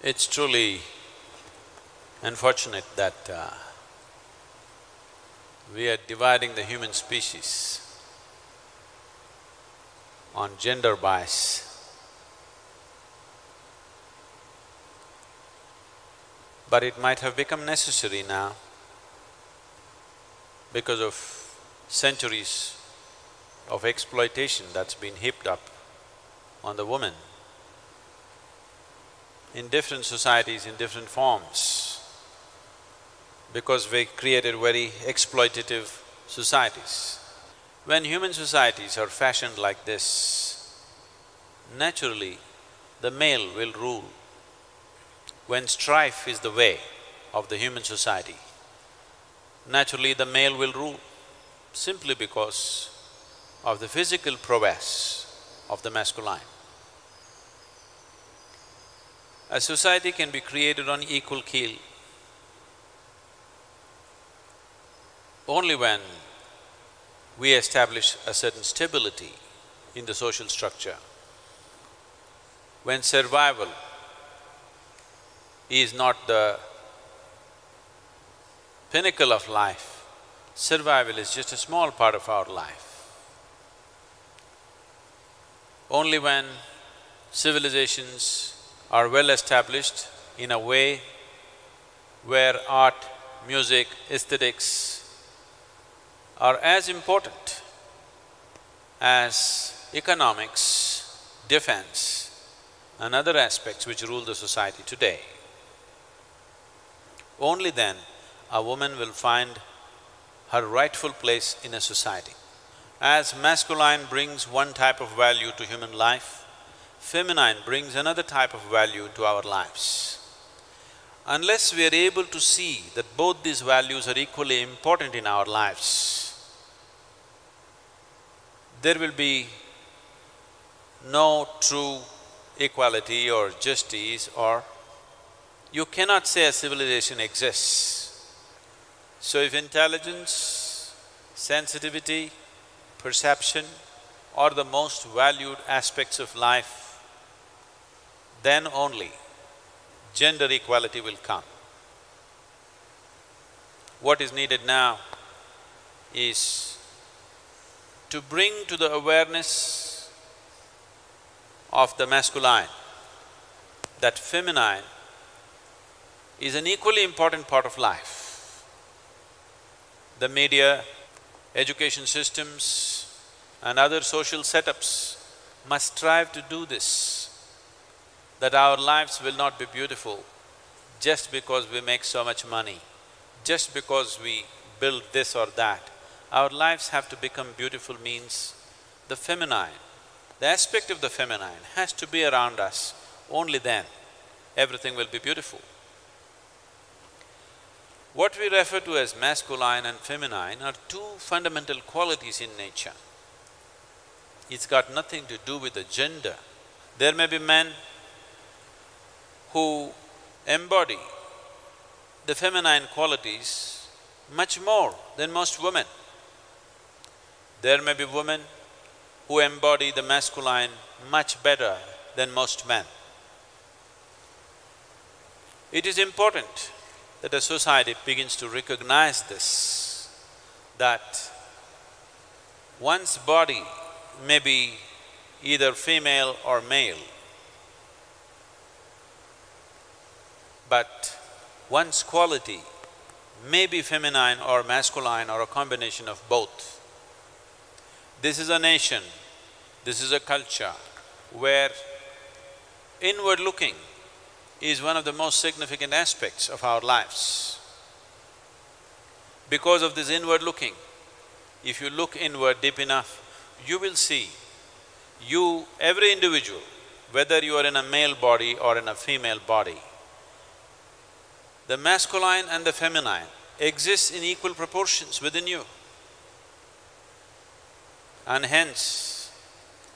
It's truly unfortunate that we are dividing the human species on gender bias. But it might have become necessary now because of centuries of exploitation that's been heaped up on the woman in different societies, in different forms, because we created very exploitative societies. When human societies are fashioned like this, naturally the male will rule. When strife is the way of the human society, naturally the male will rule, simply because of the physical prowess of the masculine. A society can be created on equal keel only when we establish a certain stability in the social structure. When survival is not the pinnacle of life, survival is just a small part of our life. Only when civilizations are well established in a way where art, music, aesthetics are as important as economics, defense and other aspects which rule the society today, only then a woman will find her rightful place in a society. As masculine brings one type of value to human life, feminine brings another type of value to our lives. Unless we are able to see that both these values are equally important in our lives, there will be no true equality or justice, or you cannot say a civilization exists. So if intelligence, sensitivity, perception are the most valued aspects of life, then only gender equality will come. What is needed now is to bring to the awareness of the masculine that feminine is an equally important part of life. The media, education systems and other social setups must strive to do this, that our lives will not be beautiful just because we make so much money, just because we build this or that. Our lives have to become beautiful means the feminine, the aspect of the feminine has to be around us, only then everything will be beautiful. What we refer to as masculine and feminine are two fundamental qualities in nature. It's got nothing to do with the gender. There may be men who embody the feminine qualities much more than most women. There may be women who embody the masculine much better than most men. It is important that a society begins to recognize this, that one's body may be either female or male, but one's quality may be feminine or masculine or a combination of both. This is a nation, this is a culture where inward looking is one of the most significant aspects of our lives. Because of this inward looking, if you look inward deep enough, you will see every individual, whether you are in a male body or in a female body, the masculine and the feminine exist in equal proportions within you. And hence,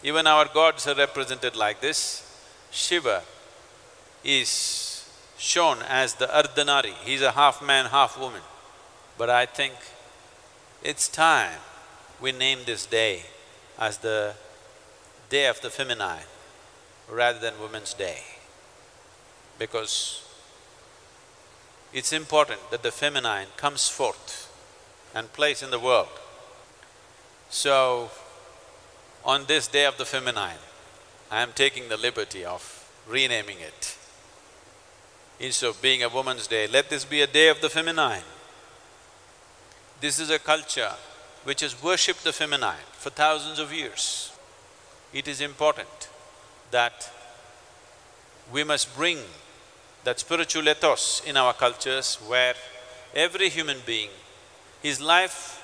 even our gods are represented like this. Shiva is shown as the Ardhanari, he's a half man, half woman. But I think it's time we name this day as the Day of the Feminine rather than Women's Day. because it's important that the feminine comes forth and plays in the world. So, on this day of the feminine, I am taking the liberty of renaming it. Instead of being a woman's day, let this be a day of the feminine. This is a culture which has worshipped the feminine for thousands of years. It is important that we must bring that spiritual ethos in our cultures where every human being, his life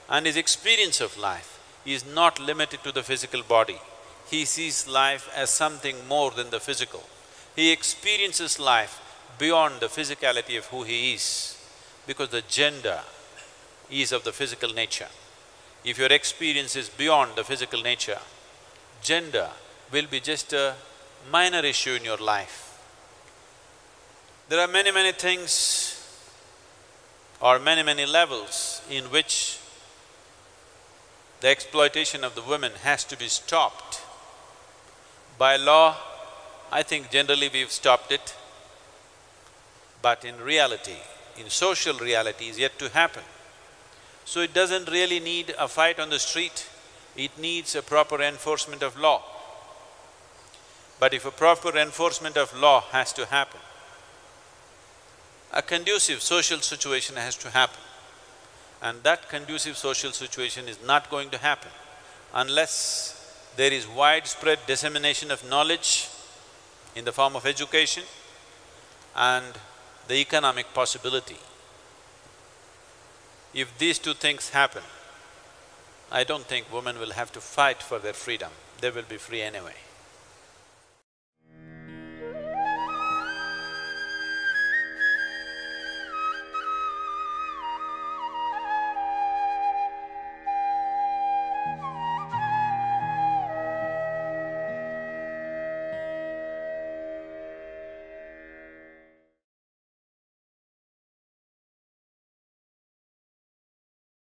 and his experience of life is not limited to the physical body. He sees life as something more than the physical. He experiences life beyond the physicality of who he is, because the gender is of the physical nature. If your experience is beyond the physical nature, gender will be just a minor issue in your life. There are many things or many levels in which the exploitation of the women has to be stopped. By law, I think generally we've stopped it, but in reality, in social reality is yet to happen. So it doesn't really need a fight on the street, it needs a proper enforcement of law. But if a proper enforcement of law has to happen, a conducive social situation has to happen. And that conducive social situation is not going to happen unless there is widespread dissemination of knowledge in the form of education and the economic possibility. If these two things happen, I don't think women will have to fight for their freedom, they will be free anyway.